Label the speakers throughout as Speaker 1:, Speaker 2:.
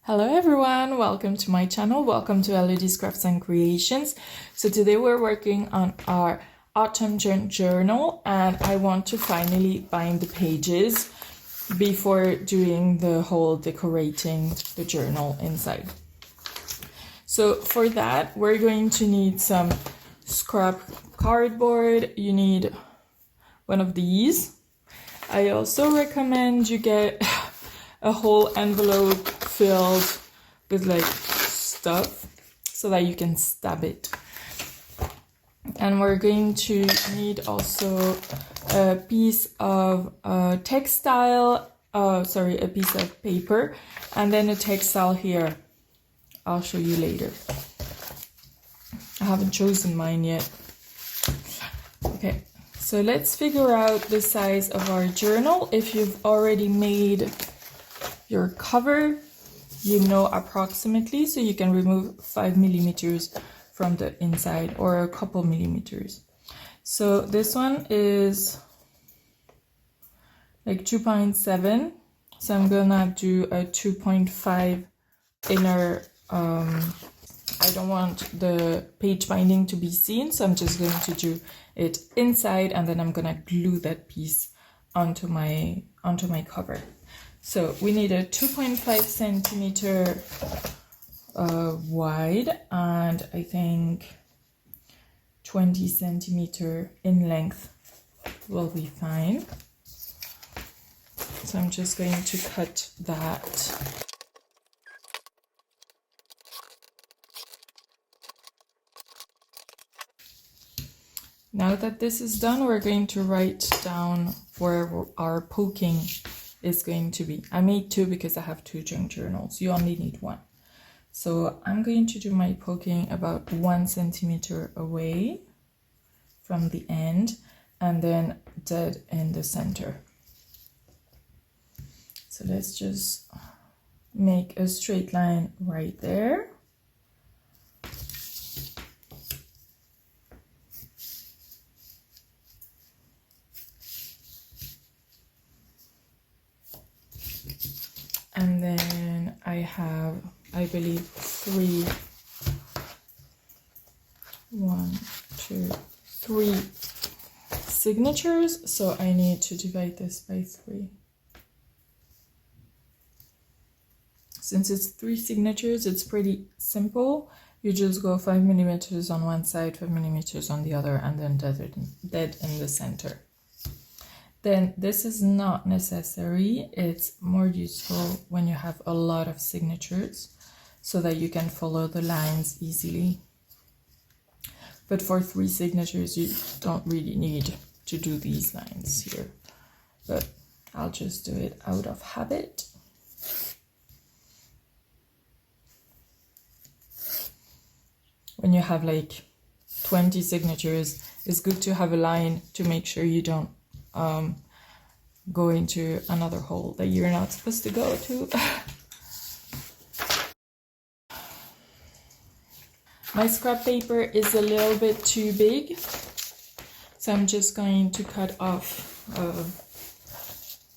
Speaker 1: Hello everyone, welcome to my channel, welcome to Elodie's Crafts and Creations. So today we're working on our autumn journal and I want to finally bind the pages before doing the whole decorating the journal inside. So for that we're going to need some scrap cardboard. You need one of these. I also recommend you get a whole envelope filled with like stuff so that you can stab it. And we're going to need also a piece of textile, a piece of paper, and then a textile here. I'll show you later. I haven't chosen mine yet. Okay, so let's figure out the size of our journal. If you've already made your cover, you know approximately, so you can remove 5 millimeters from the inside or a couple millimeters. So this one is like 2.7, so I'm gonna do a 2.5 inner. I don't want the page binding to be seen, so I'm just going to do it inside, and then I'm gonna glue that piece onto my cover. So we need a 2.5 centimeter wide and I think 20 centimeter in length will be fine. So I'm just going to cut that. Now that this is done, we're going to write down where our poking is going to be. I made two because I have two junk journals. You only need one. So I'm going to do my poking about 1 centimeter away from the end and then dead in the center. So let's just make a straight line right there. And then I have, I believe, three signatures. So I need to divide this by 3. Since it's 3 signatures, it's pretty simple. You just go 5 millimeters on one side, 5 millimeters on the other, and then dead in the center. Then this is not necessary. It's more useful when you have a lot of signatures so that you can follow the lines easily. But for 3 signatures, you don't really need to do these lines here. But I'll just do it out of habit. When you have like 20 signatures, it's good to have a line to make sure you don't go into another hole that you're not supposed to go to. My scrap paper is a little bit too big, so I'm just going to cut off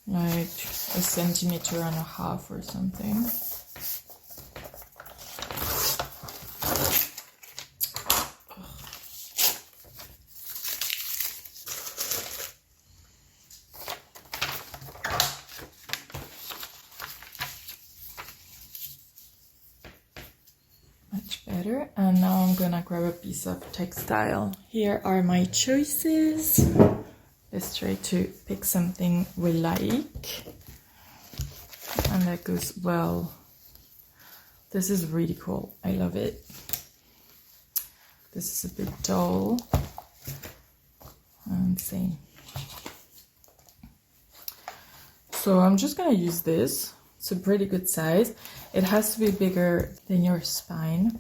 Speaker 1: like 1.5 centimeters or something. Better. And now I'm gonna grab a piece of textile. Here are my choices. Let's try to pick something we like and that goes well. This is really cool. I love it. This is a bit dull and same. So I'm just gonna use this. It's a pretty good size. It has to be bigger than your spine.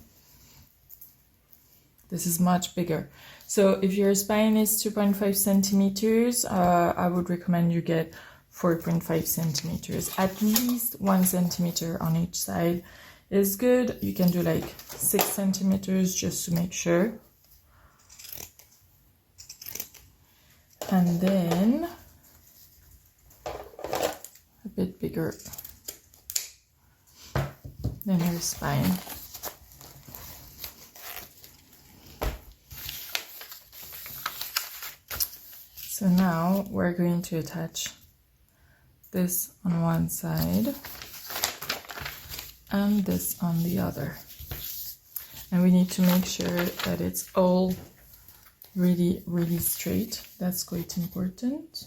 Speaker 1: This is much bigger. So if your spine is 2.5 centimeters, I would recommend you get 4.5 centimeters. At least 1 centimeter on each side is good. You can do like 6 centimeters just to make sure. And then a bit bigger. inner spine. So now we're going to attach this on one side and this on the other. And we need to make sure that it's all really, really straight. That's quite important.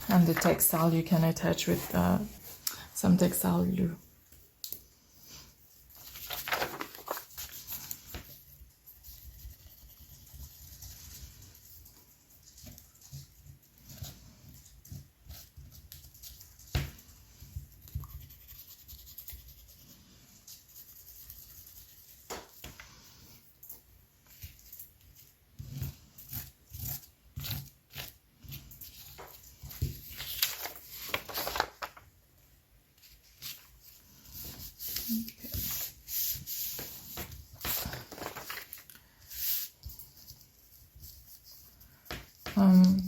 Speaker 1: And the textile you can attach with some textile glue.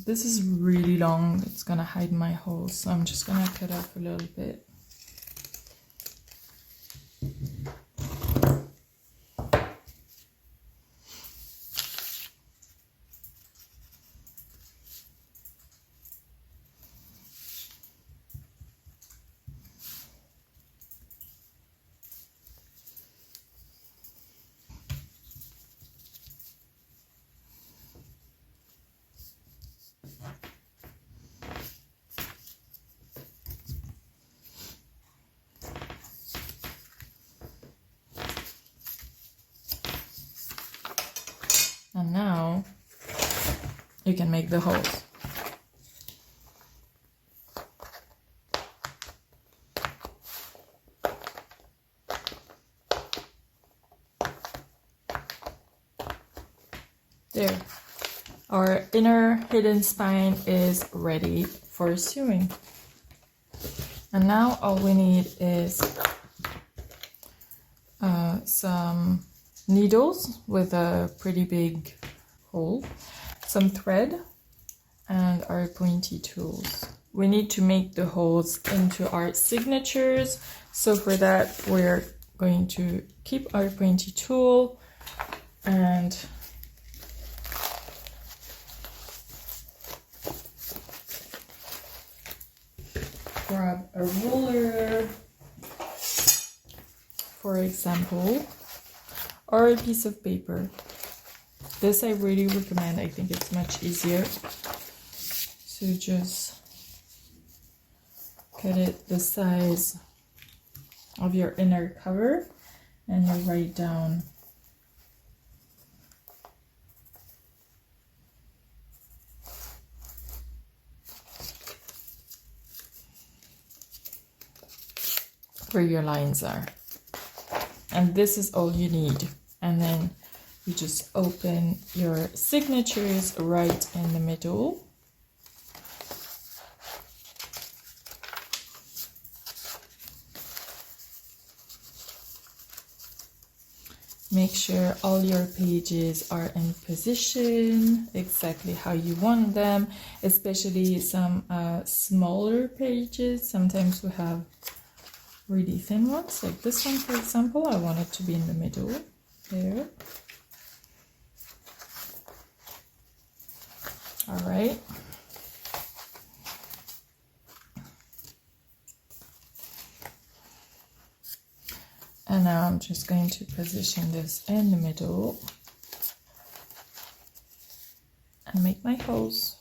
Speaker 1: This is really long, it's gonna hide my holes, so I'm just gonna cut off a little bit. And now you can make the holes. There. Our inner hidden spine is ready for sewing. And now all we need is some needles with a pretty big hole, some thread, and our pointy tools. We need to make the holes into our signatures, so for that we're going to keep our pointy tool and grab a ruler, for example, or a piece of paper. This I really recommend, I think it's much easier. So just cut it the size of your inner cover and you write down where your lines are. And this is all you need. And then you just open your signatures right in the middle. Make sure all your pages are in position exactly how you want them, especially some smaller pages. Sometimes we have really thin ones, like this one, for example. I want it to be in the middle there. All right. And now I'm just going to position this in the middle and make my holes.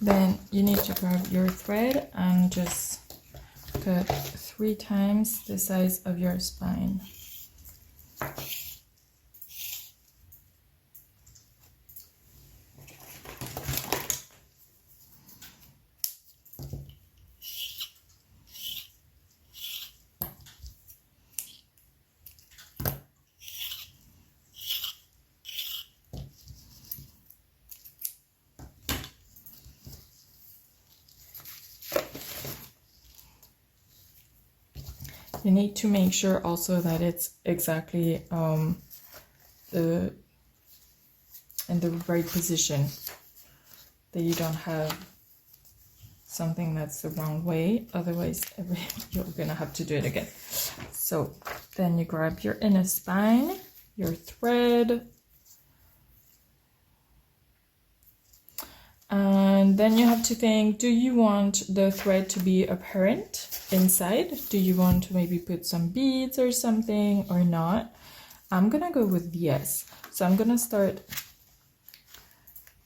Speaker 1: Then you need to grab your thread and just cut 3 times the size of your spine. You need to make sure also that it's exactly in the right position, that you don't have something that's the wrong way, otherwise you're gonna have to do it again. So then you grab your inner spine, your thread, and then you have to think, do you want the thread to be apparent inside? Do you want to maybe put some beads or something or not? I'm gonna go with yes. So I'm gonna start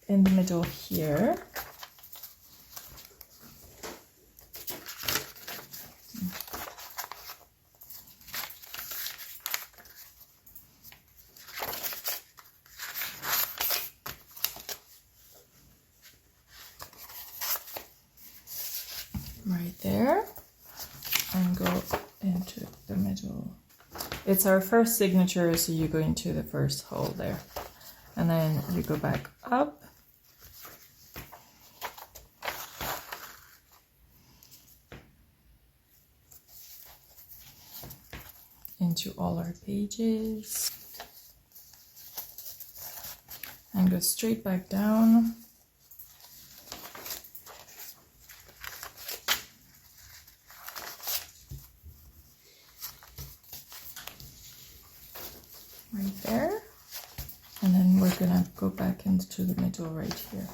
Speaker 1: in the middle here. Right there, and go into the middle. It's our first signature, so you go into the first hole there, and then you go back up into all our pages and go straight back down. Right there, and then we're gonna go back into the middle right here.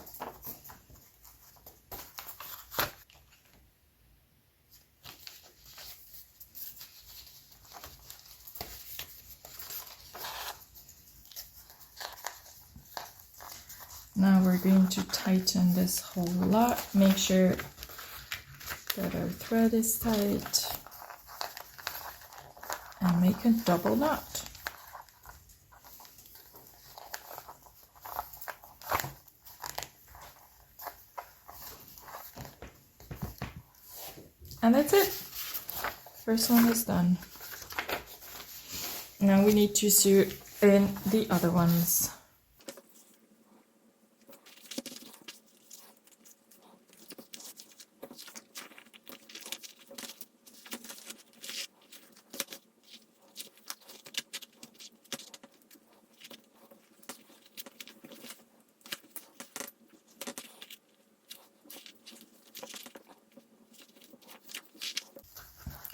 Speaker 1: Now we're going to tighten this whole lot. Make sure that our thread is tight and make a double knot. And that's it. First one is done. Now we need to sew in the other ones.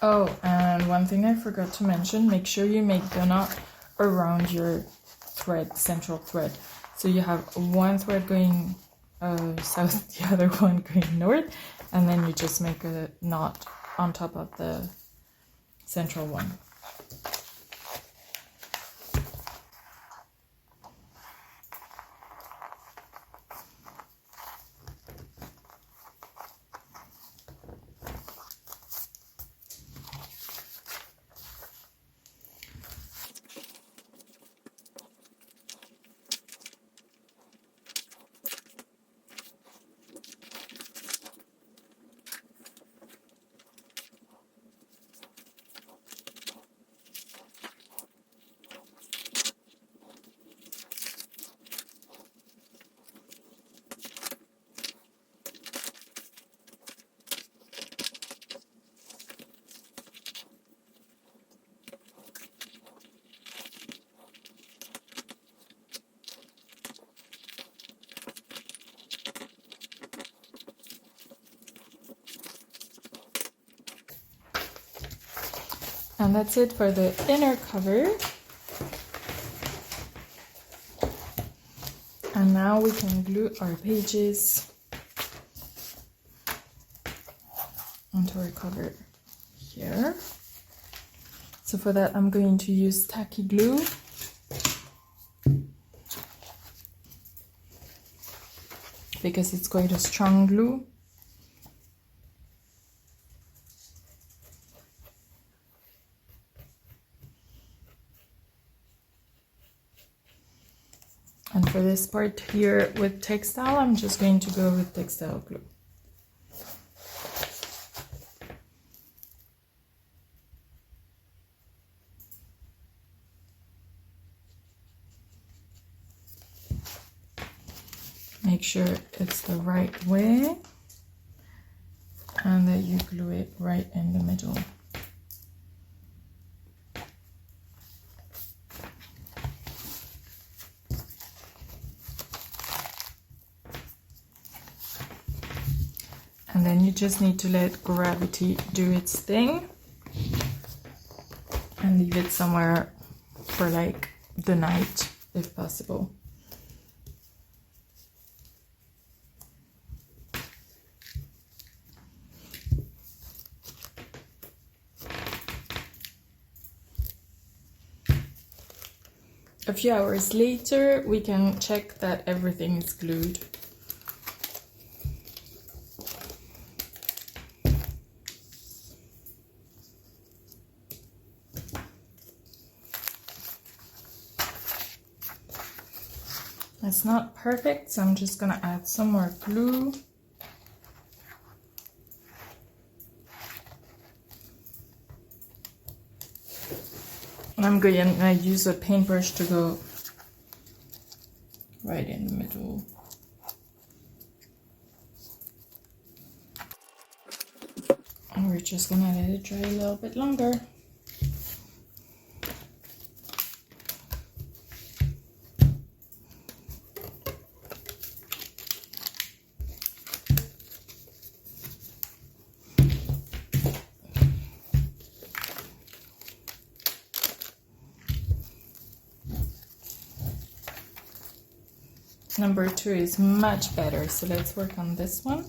Speaker 1: Oh, and one thing I forgot to mention, make sure you make the knot around your thread, central thread. So you have one thread going south, the other one going north, and then you just make a knot on top of the central one. And that's it for the inner cover. And now we can glue our pages onto our cover here. So for that, I'm going to use tacky glue. because it's quite a strong glue. And for this part here with textile, I'm just going to go with textile glue. Make sure it's the right way and that you glue it right in the middle. And then you just need to let gravity do its thing and leave it somewhere for like the night if possible. A few hours later, we can check that everything is glued. It's not perfect, so I'm just gonna add some more glue. And I'm going to use a paintbrush to go right in the middle. And we're just gonna let it dry a little bit longer. Number 2 is much better, so let's work on this one.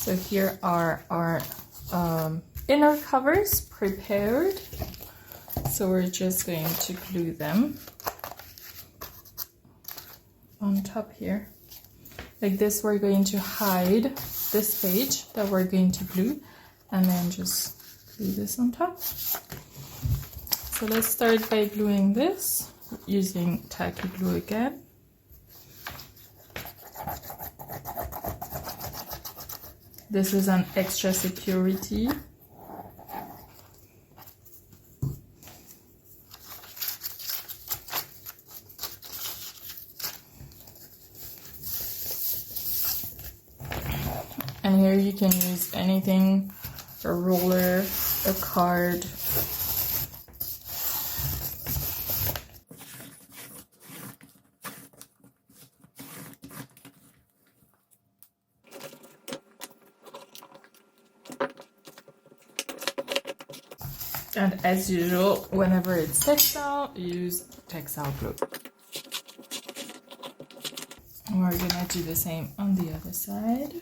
Speaker 1: So here are our inner covers prepared. So we're just going to glue them on top here. Like this, we're going to hide this page that we're going to glue and then just glue this on top. So let's start by gluing this using tacky glue again. This is an extra security. And here you can use anything, a roller, a card. And as usual, whenever it's textile, use textile glue. We're gonna do the same on the other side.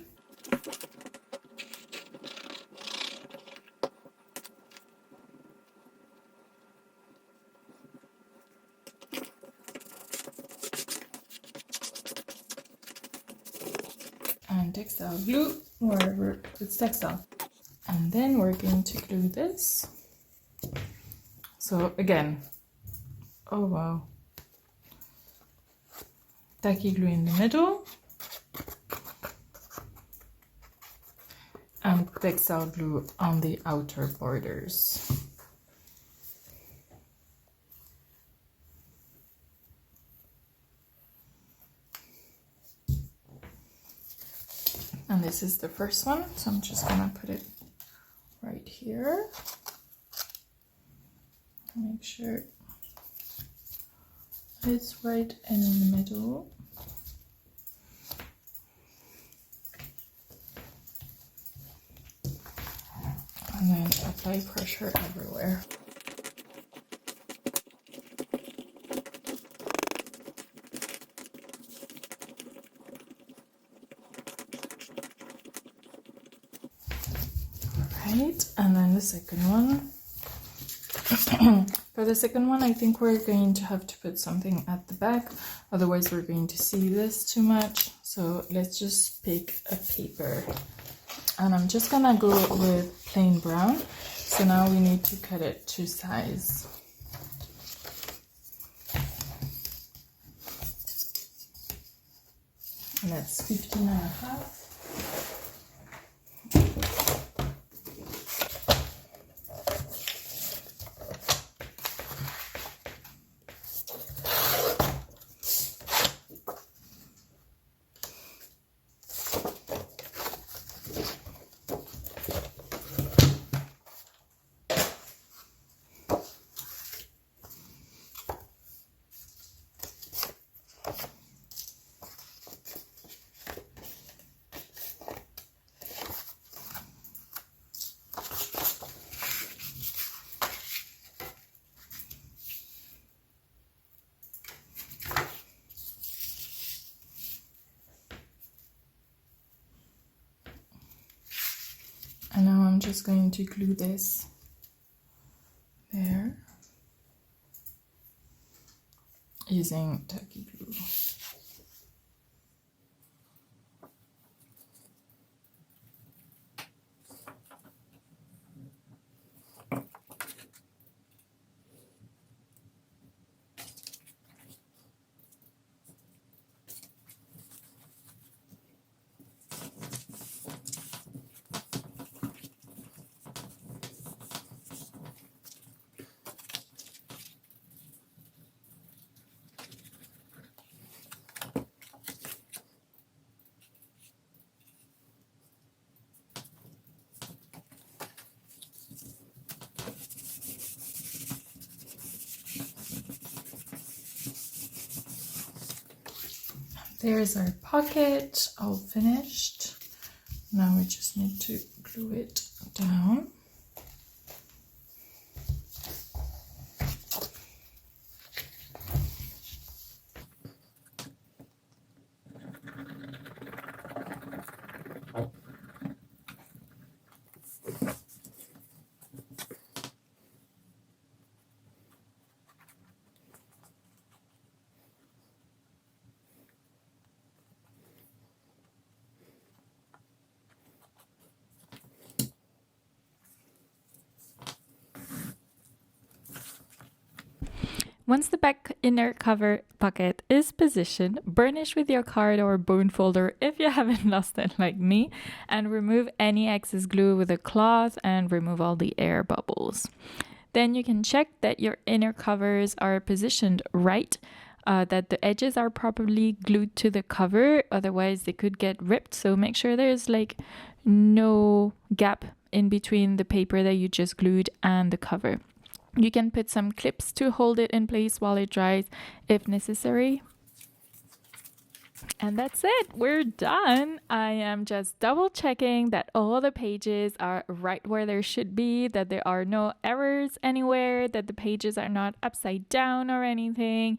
Speaker 1: And textile glue wherever it's textile. And then we're going to glue this. So again, oh wow, tacky glue in the middle and textile glue on the outer borders. And this is the first one, so I'm just gonna put it right here. Make sure it's right in the middle. And then apply pressure everywhere. Alright, and then the second one. For the second one, I think we're going to have to put something at the back. otherwise we're going to see this too much. So let's just pick a paper, and I'm just gonna go with plain brown. So now we need to cut it to size. And that's 15.5. And now I'm just going to glue this there using tacky glue. There's our pocket all finished. Now we just need to glue it down.
Speaker 2: Once the back inner cover pocket is positioned, burnish with your card or bone folder if you haven't lost it like me, and remove any excess glue with a cloth and remove all the air bubbles. Then you can check that your inner covers are positioned right, that the edges are properly glued to the cover, otherwise they could get ripped. So make sure there's like no gap in between the paper that you just glued and the cover. You can put some clips to hold it in place while it dries if necessary. And that's it, we're done. I am just double checking that all the pages are right where they should be, that there are no errors anywhere, that the pages are not upside down or anything.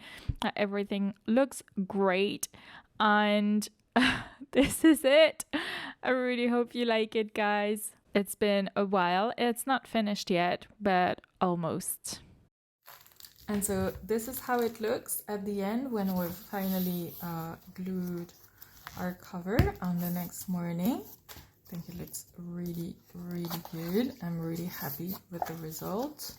Speaker 2: Everything looks great. And this is it. I really hope you like it, guys. It's been a while. It's not finished yet, but almost.
Speaker 1: And so this is how it looks at the end when we've finally glued our cover on the next morning. I think it looks really, really good. I'm really happy with the result.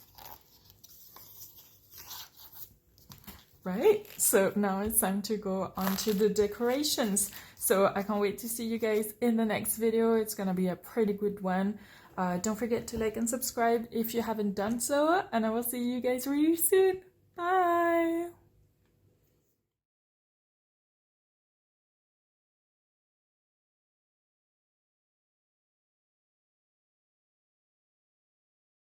Speaker 1: Right, so now it's time to go on to the decorations. So I can't wait to see you guys in the next video. It's gonna be a pretty good one. Don't forget to like and subscribe if you haven't done so, and I will see you guys really soon. Bye!